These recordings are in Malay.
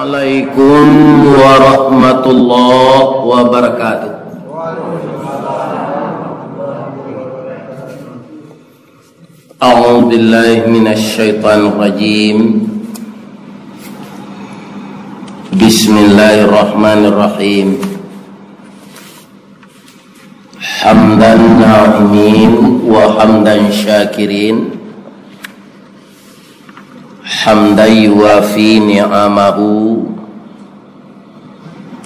Assalamualaikum warahmatullahi wabarakatuh. A'udzu billahi minasy syaithanir rajim. Bismillahirrahmanirrahim. Hamdan na'imin wa hamdan syakirin. Hamdan yuwafi ni'amahu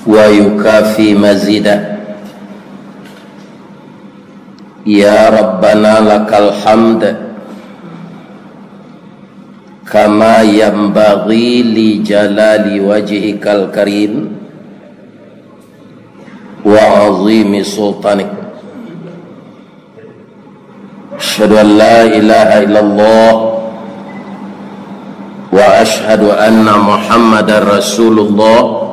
wa yukafi mazidah. Ya Rabbana lakal hamd kama yanbaghi li jalali wajhikal karim wa azimi sultanik. Asyhadu an la ilaha illallah wa ashhadu anna Muhammadar Rasulullah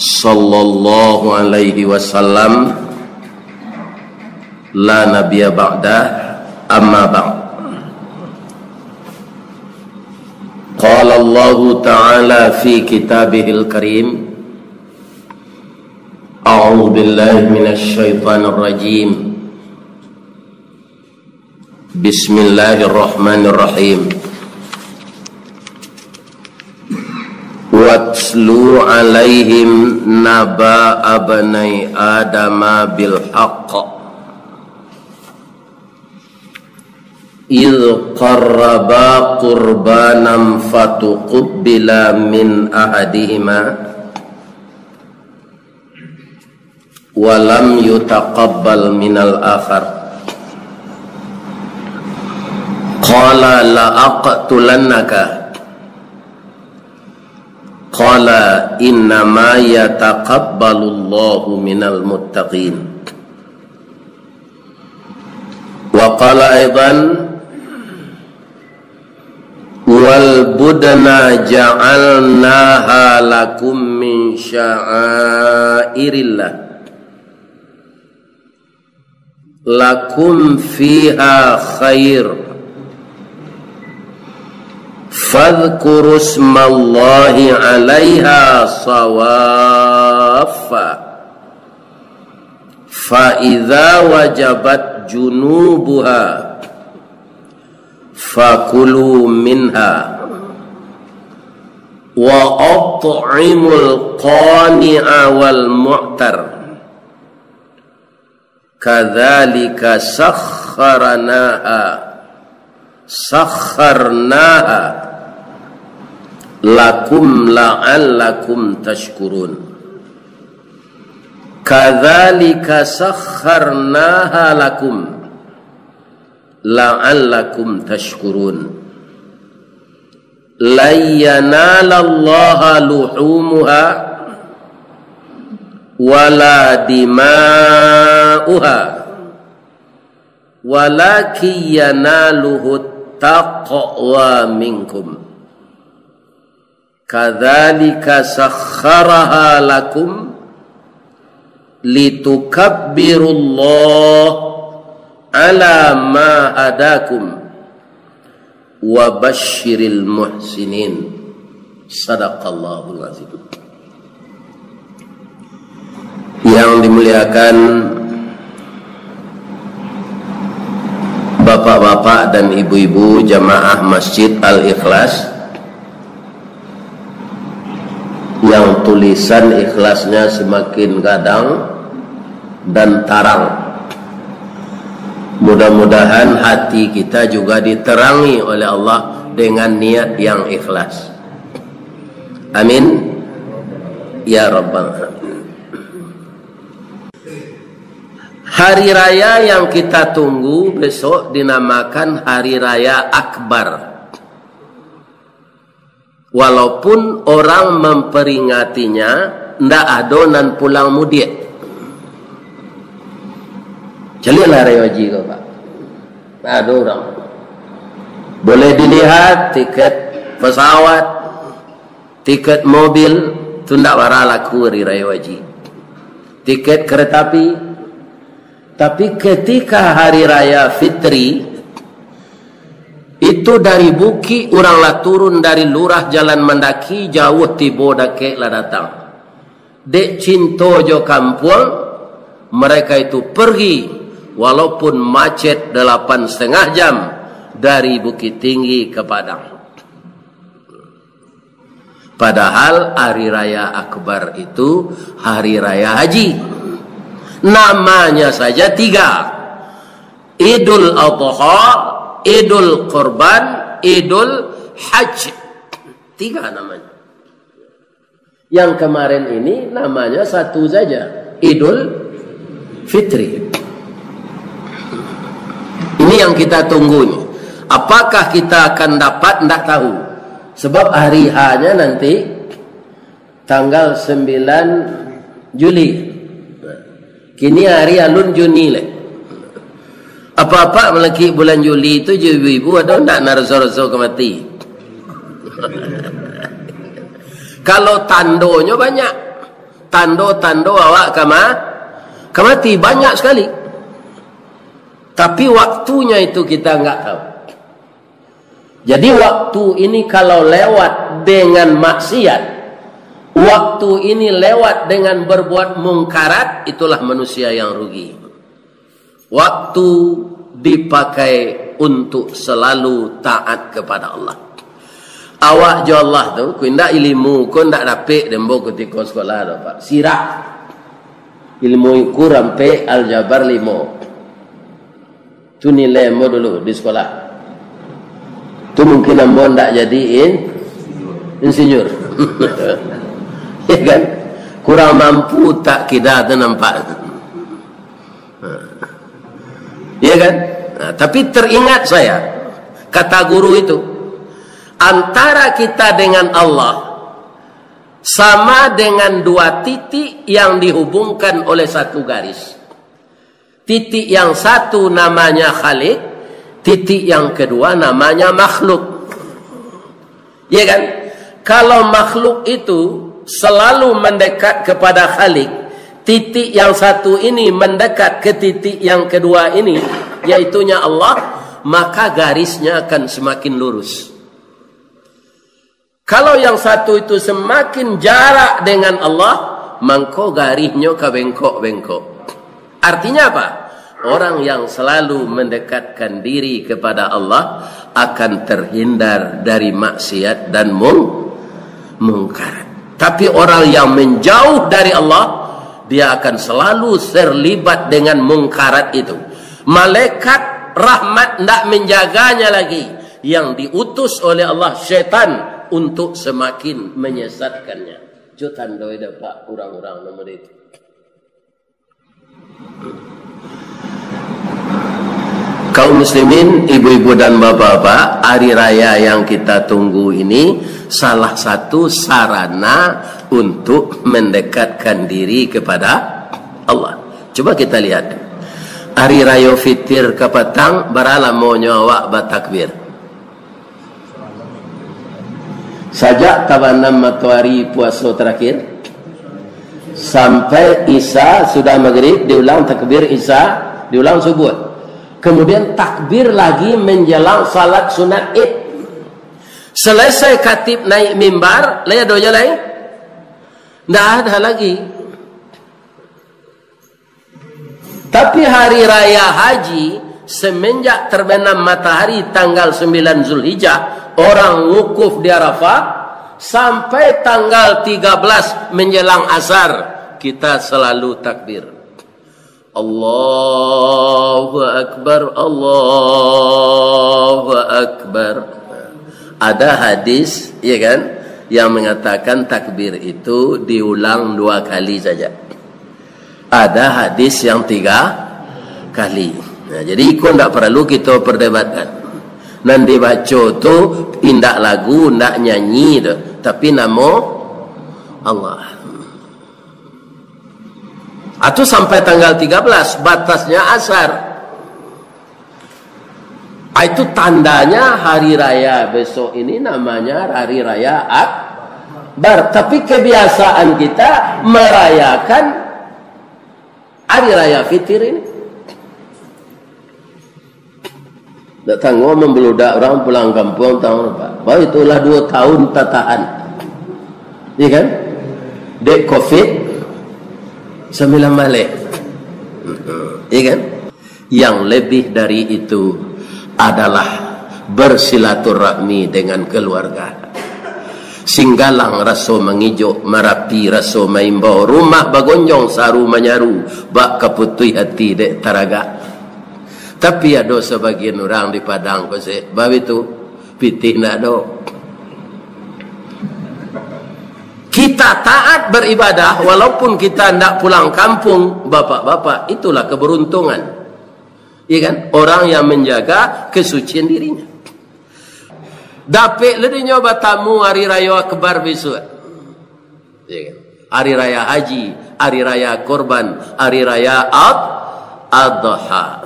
sallallahu alaihi wasallam la nabiyya ba'dah amma ba'd. Qala Allah ta'ala fi kitabihil karim a'udzu billahi minasy syaithanir rajim. Bismillahirrahmanirrahim. Watslu alaihim naba abnai adama bil haqq idh qarraba qurbanan fatuqbila min ahadihima wa lam yutaqabbal minal akhar qala la aqtulannaka qala innama yataqabbalullahu minal muttaqin. Wa qala aidan wal budana ja'alnaha lakum min sya'airillah lakum fiha khair fadhkuru ismallahi 'alaiha sawaffa fa idza wajabat junubuha fakulu minha wa at'imul qani'a wal mu'tar kadzalika sakharnaha lakum la'allakum tashkurun. Kadzalika sakharnaha lakum la'allakum tashkurun. La yanalallaha luhumuha wala dima'uha walakin yanaluhu taqwa minkum. Kadzalika sakhkharaha lakum litukabbirullaha ala ma hadakum wa basyiril muhsinin. Sadaqallahul azim. Yang dimuliakan bapak-bapak dan ibu-ibu jamaah Masjid Al-Ikhlas yang tulisan ikhlasnya semakin gadang dan tarang. Mudah-mudahan hati kita juga diterangi oleh Allah dengan niat yang ikhlas. Amin ya rabbal alamin. Hari raya yang kita tunggu besok dinamakan Hari Raya Akbar. Walaupun orang memperingatinya ndak adonan pulang mudik. Jelilah rewaji kau Pak. Ada orang. Boleh dilihat tiket pesawat, tiket mobil, itu ndak wara laku hari raya wajib. Tiket kereta api. Tapi ketika hari raya fitri, Itu dari buki orang lah turun dari lurah jalan mendaki jauh tibo dake lah datang. Dek cinto jo kampung mereka itu pergi walaupun macet 8,5 jam dari Bukit Tinggi ke Padang. Padahal hari raya akbar itu hari raya haji. Namanya saja 3. Idul Adha, Idul Qurban, Idul Hajj. 3 namanya. Yang kemarin ini namanya 1 saja, Idul Fitri. Ini yang kita tunggu nih. Apakah kita akan dapat? Tidak tahu. Sebab hari H-nya nanti tanggal 9 Juli. Kini hari alun Juni le. Apa-apa melaki bulan Juli itu ibu-ibu ada tidak naraso-raso kemati. Kalau tandonya banyak. Tando awak kemati banyak sekali. Tapi waktunya itu kita enggak tahu. Jadi waktu ini kalau lewat dengan maksiat, waktu ini lewat dengan berbuat mungkarat, itulah manusia yang rugi. Waktu dipakai untuk selalu taat kepada Allah. Awak jo Allah tu, ku ndak ilmu, ku ndak dapet dembo ketika sekolah tu, Pak. Sirak. Ilmu ku rampe aljabar 5. Tu nilai mo dulu di sekolah. Tu mungkin ambo ndak jadiin insinyur. Ya kan? Kurang mampu tak kita tu nampak. Ya kan? Nah, tapi teringat saya kata guru itu, antara kita dengan Allah sama dengan 2 titik yang dihubungkan oleh 1 garis. Titik yang satu namanya Khalik, titik yang kedua namanya makhluk. Ya kan? Kalau makhluk itu selalu mendekat kepada Khalik, titik yang satu ini mendekat ke titik yang kedua ini, yaitunya Allah, maka garisnya akan semakin lurus. Kalau yang satu itu semakin jarak dengan Allah, mangko garisnya ke bengkok-bengkok. Artinya apa? Orang yang selalu mendekatkan diri kepada Allah akan terhindar dari maksiat dan mungkar. Tapi orang yang menjauh dari Allah, dia akan selalu terlibat dengan mungkarat itu. Malaikat rahmat tidak menjaganya lagi. Yang diutus oleh Allah syaitan untuk semakin menyesatkannya. Jutaan doi dapat orang-orang nomor itu. Kaum muslimin, ibu-ibu dan bapak-bapak, hari raya yang kita tunggu ini salah satu sarana untuk mendekatkan diri kepada Allah. Coba kita lihat. Hari raya fitir ke petang, baralah monyo awak batakbir. Sajak tabanam matahari puasa terakhir sampai Isya sudah maghrib, diulang takbir Isya, diulang subuh. Kemudian takbir lagi menjelang salat sunat Id. Selesai khatib naik mimbar, lihat doa lain. Tidak ada lagi. Tapi hari raya haji, semenjak terbenam matahari tanggal 9 Zulhijjah, orang wukuf di Arafah, sampai tanggal 13 menjelang asar, kita selalu takbir. Allahu Akbar, Allahu Akbar. Ada hadis, ya kan, yang mengatakan takbir itu diulang 2 kali saja. Ada hadis yang 3 kali. Nah, jadi ikut tidak perlu kita perdebatkan. Nanti baca tu indak lagu, indak nyanyi tu, tapi nama Allah. Atau sampai tanggal 13 batasnya asar. Itu tandanya hari raya besok ini namanya hari raya akbar. Tapi kebiasaan kita merayakan hari raya fitir ini. Tak tangguh membeludak orang pulang kampung tahun apa? Baru itulah 2 tahun tak tahan. Iya kan? Dek COVID 9 balik. Iya kan? Yang lebih dari itu adalah bersilaturahmi dengan keluarga. Singgalang raso mengijuk, Merapi raso maimbau, rumah bagonjong saru menyaru, bak keputui hati dek taraga. Tapi ada sebagian orang di Padang pasal bab itu pitih nak do. Kita taat beribadah walaupun kita tidak pulang kampung, bapak-bapak, itulah keberuntungan. Ya kan? Orang yang menjaga kesucian dirinya. Dapat lebih nyoba tamu hari raya Akbar besok. Ya kan? Hari raya haji, hari raya kurban, hari raya Adha.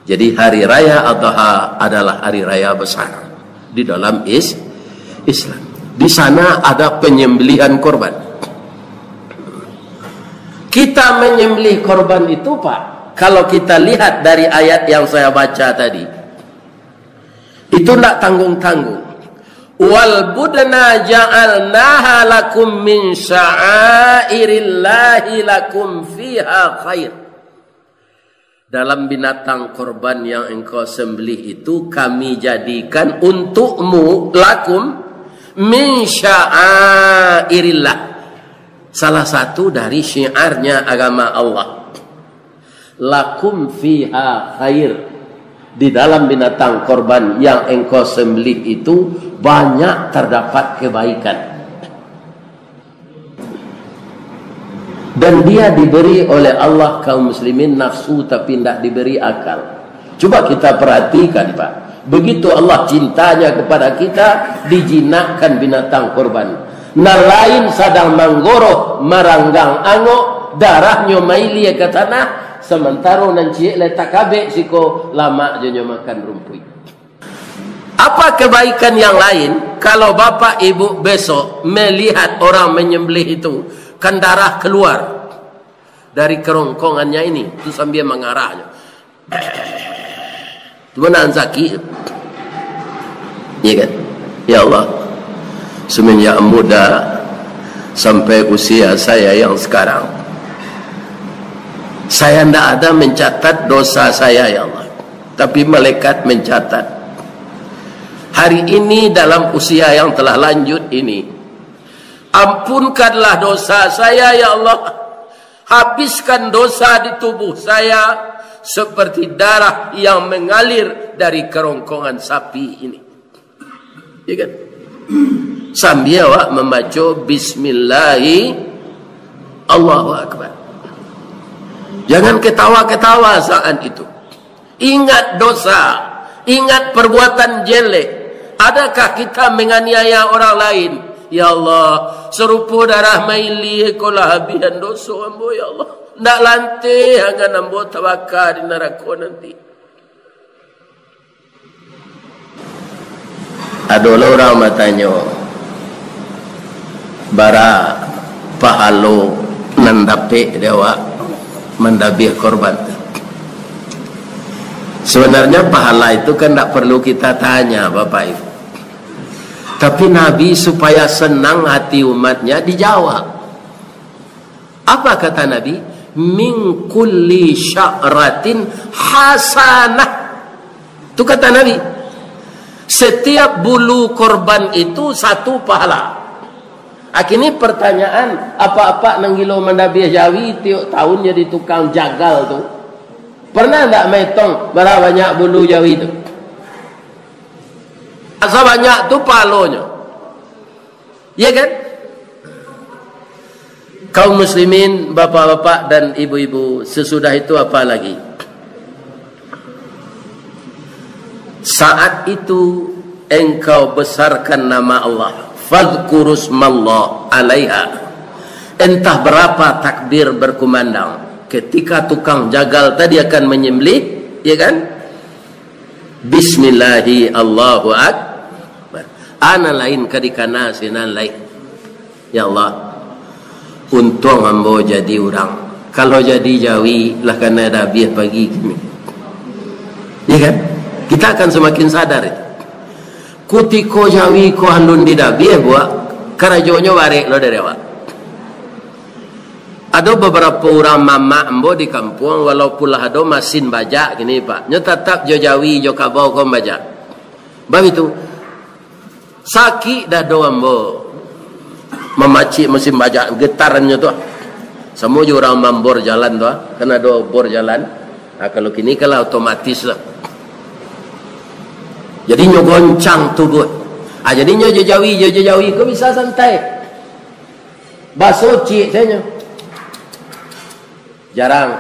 Jadi hari raya Adha adalah hari raya besar di dalam Islam. Di sana ada penyembelihan korban. Kita menyembelih korban itu, Pak, kalau kita lihat dari ayat yang saya baca tadi, itu tidak tanggung-tanggung. Wal budna ja'alnaha lakum min sya'airillahi lakum fiha khair. Dalam binatang korban yang engkau sembelih itu kami jadikan untukmu, lakum min sya'airillah, salah satu dari syiarnya agama Allah. Lakum fiha khair, di dalam binatang korban yang engkau sembelih itu banyak terdapat kebaikan. Dan dia diberi oleh Allah kaum muslimin nafsu tapi tidak diberi akal. Coba kita perhatikan, Pak. Begitu Allah cintanya kepada kita, dijinakkan binatang korban. Nah lain sadang manggoroh maranggang angok, darahnya maili ke tanah, sementara nanti letak kabek siko lama je makan rumput. Apa kebaikan yang lain kalau bapak ibu besok melihat orang menyembelih itu, kan darah keluar dari kerongkongannya ini, itu sambil mengarahnya. Itu benar sakit. Ya kan? Ya Allah, semenjak muda sampai usia saya yang sekarang, saya tidak ada mencatat dosa saya, ya Allah. Tapi malaikat mencatat. Hari ini dalam usia yang telah lanjut ini, ampunkanlah dosa saya, ya Allah. Habiskan dosa di tubuh saya seperti darah yang mengalir dari kerongkongan sapi ini. Ya kan? Sambil awak membaca Bismillahi Allahu Akbar. Jangan ketawa-ketawa saat itu. Ingat dosa, ingat perbuatan jelek. Adakah kita menganiaya orang lain? Ya Allah, serupa darah maili kolah habihan dosa ambo, ya Allah. Nak lantai akan ambo tawakal di neraka nanti. Ada orang matanya bara pahalo nandape dewa mendabih korban. Sebenarnya pahala itu kan tak perlu kita tanya, Bapak Ibu. Tapi Nabi supaya senang hati umatnya dijawab. Apa kata Nabi? Min kulli sya'ratin hasanah. Itu kata Nabi. Setiap bulu korban itu satu pahala. Akhirnya pertanyaan, apa-apa nanggilo mendabiah Jawi tiap tahun jadi tukang jagal tu. Pernah tak metong berapa banyak bulu Jawi itu? Asa banyak tu palonya. Ya kan? Kaum muslimin, bapak-bapak dan ibu-ibu, sesudah itu apa lagi? Saat itu engkau besarkan nama Allah. Fadhkurusmallah alaiha. Entah berapa takbir berkumandang ketika tukang jagal tadi akan menyembelih, ya kan? Bismillahi Allahu Akbar. Ana lain kadikana sinan lain. Ya Allah, untung ambo jadi orang. Kalau jadi Jawi lah kena dah biar pagi gini. Ya kan? Kita akan semakin sadar itu. Kutiko Jawi ko handun di dabi buat karajonyo barek lo dari awak. Ada beberapa orang mama ambo di kampung walaupun lah ada mesin bajak gini pak, nyo tetap jo Jawi jo kabau kom bajak. Bab itu sakit dah do ambo memacik mesin bajak getarannya tu. Semua jo orang mambor jalan tu, kan ada bor jalan. Nah, kalau kini kalau otomatis lah. Jadi nyo goncang tubuh. Jadi nyo jo Jawi ko bisa santai. Baso cik saya nyo. Jarang.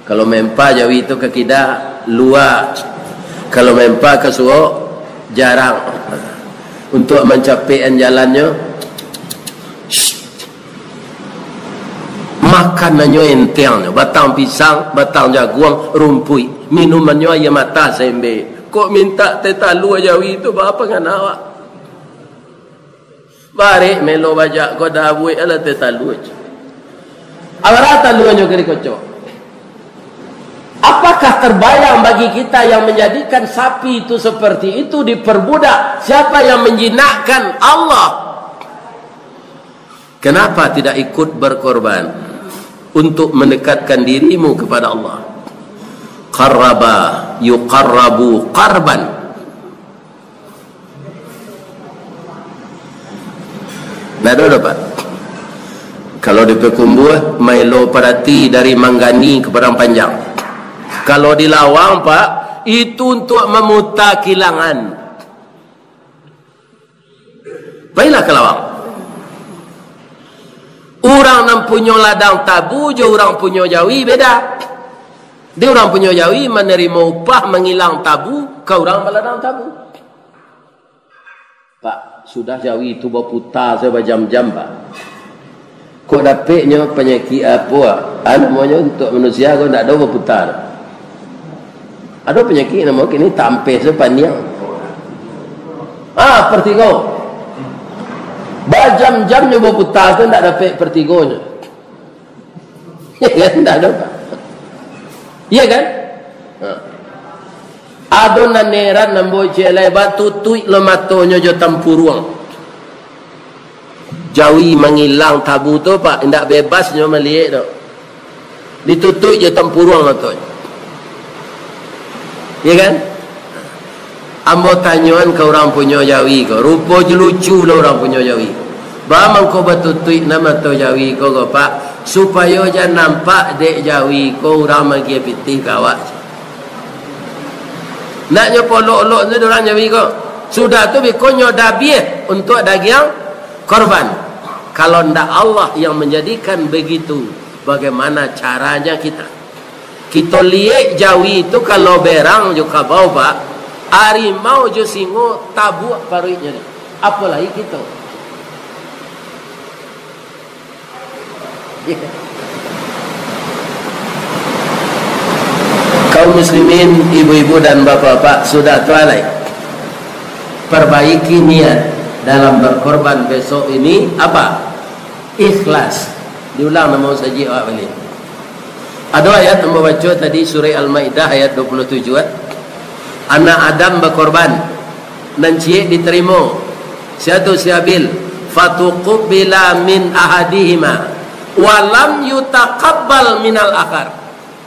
Kalau mempa Jawi itu ke kita luar. Kalau mempa ke suo jarang. Untuk mencapai jalannya makanannya enteng, batang pisang, batang jagung, rumpui, minumannya ayam mata sembe. Kok minta tetalu Jawi itu apa kan awak? Barek melo bajak ko dah buat ala tetalu. Awak taluannya kiri kocok. Apakah terbayang bagi kita yang menjadikan sapi itu seperti itu diperbudak? Siapa yang menjinakkan Allah? Kenapa tidak ikut berkorban untuk mendekatkan dirimu kepada Allah? Qarraba yuqarrabu qarban. Nah, ada Pak. Kalau di Pekumbuh, Milo Parati dari Manggani ke Padang Panjang. Kalau di Lawang, Pak, itu untuk memutar kilangan. Baiklah ke Lawang. Orang yang punya ladang tabu, je orang punya Jawi beda. Dia orang punya Jawi menerima upah mengilang tabu, ke orang meladang tabu. Pak, sudah Jawi itu berputar saya berjam-jam, Pak. Kok dapatnya penyakit apa? Namanya untuk manusia kau tak ada berputar. Ada penyakit nama kini tampil sepanjang. Pertigo. Berjam-jamnya berputar tu tak dapat pertigonya. Ya kan? Tak ada Pak. Ya kan? Ada naneran nambo celai batu tuik lematonya jo tampuruang. Jawi mengilang tabu tu Pak, tidak bebasnya melihat tu. Ditutup je tampuruang tu. Ya kan? Ambo tanyuan ke orang punya Jawi ko, rupa je lucu lah orang punya Jawi. Bamang ko batutuik nama tu Jawi ko Pak, supaya jangan nampak dek Jawi ko orang magi pitih kawak. Naknya polok-olok tu orang Jawi ko. Sudah tu bikonyo dabieh untuk daging korban. Kalau ndak Allah yang menjadikan begitu, bagaimana caranya kita? Kita lihat Jawi itu kalau berang juga bau Pak, harimau je singo tabuk paruitnya. Apalagi kita. Kaum muslimin, ibu-ibu dan bapak-bapak sudah tualai. Perbaiki niat dalam berkorban besok ini apa? Ikhlas. Diulang nama saja awak balik. Ada ayat yang membaca tadi surah Al-Maidah ayat 27. Anak Adam berkorban dan cie diterima. Siatu siabil fatuqbila min ahadihima wa lam yutaqabbal minal akhar.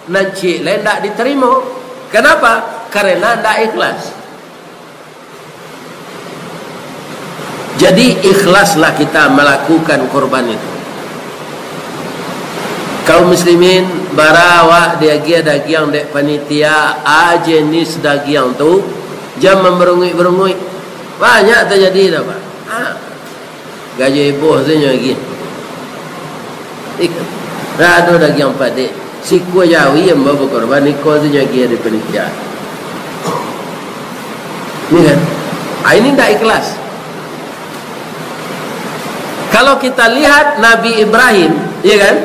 Dan cie lain tak diterima. Kenapa? Karena tak ikhlas. Jadi ikhlaslah kita melakukan korban itu. Kaum muslimin barawa dia daging dek panitia jenis daging tu jam memberungui-berungui banyak terjadi dah Pak. Gaji bos saja lagi. Ada daging padik. Siku Jawi yang bawa korban iko saja lagi di panitia. Ini kan? Ini tak ikhlas. Kalau kita lihat Nabi Ibrahim, ya kan?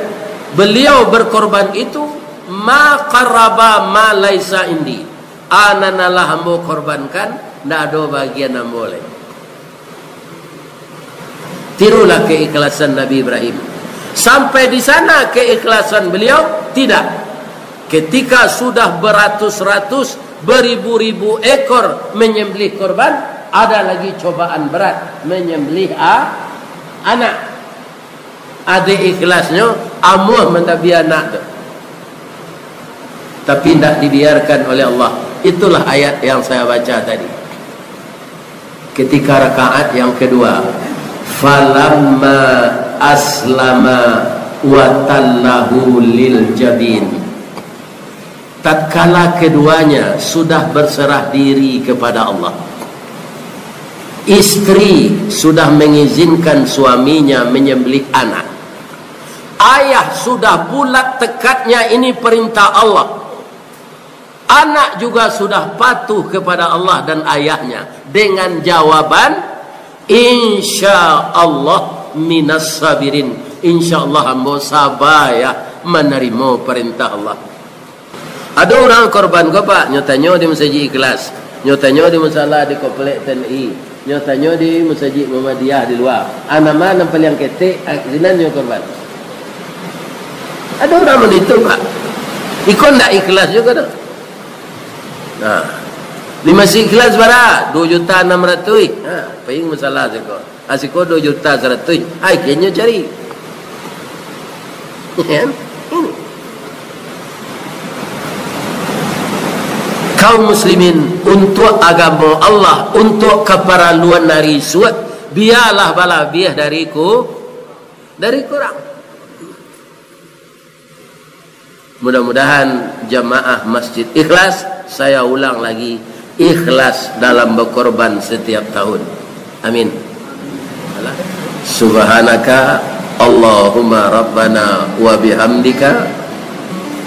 Beliau berkorban itu ma qarraba ma laisa indi. Ananalah hamba korbankan, tidak ada bagian yang boleh. Tirulah keikhlasan Nabi Ibrahim. Sampai di sana keikhlasan beliau tidak. Ketika sudah beratus-ratus beribu-ribu ekor menyembelih korban, ada lagi cobaan berat menyembelih anak. Ada ikhlasnya amuh mentabi anak tu, tapi tidak dibiarkan oleh Allah. Itulah ayat yang saya baca tadi ketika rakaat yang kedua. Falamma aslama wa tallahu lil jabin, tatkala keduanya sudah berserah diri kepada Allah, istri sudah mengizinkan suaminya menyembelih anak, ayah sudah bulat tekadnya ini perintah Allah, anak juga sudah patuh kepada Allah dan ayahnya dengan jawaban insyaallah minas sabirin, insyaallah hamba sabar ya menerima perintah Allah. Ada orang korban ke pak, nyatanya di masjid Ikhlas, nyatanya di masalah di komplek TNI, nyatanya di masjid Muhammadiyah di luar, nama nampal yang ketik zinanya korban. Ada orang begitu pak, ikon tak ikhlas juga dah. Nah, di masjid Ikhlas bara 2.600.000. Ha, paling masalah seko. Asiko 2.100.000. Ai kenya cari. Ya. Kaum muslimin untuk agama Allah, untuk keperluan dari suat, biarlah balabiah dari kurang. Mudah-mudahan jamaah Masjid Ikhlas, saya ulang lagi, ikhlas dalam berkorban setiap tahun. Amin. Subhanaka Allahumma rabbana wa bihamdika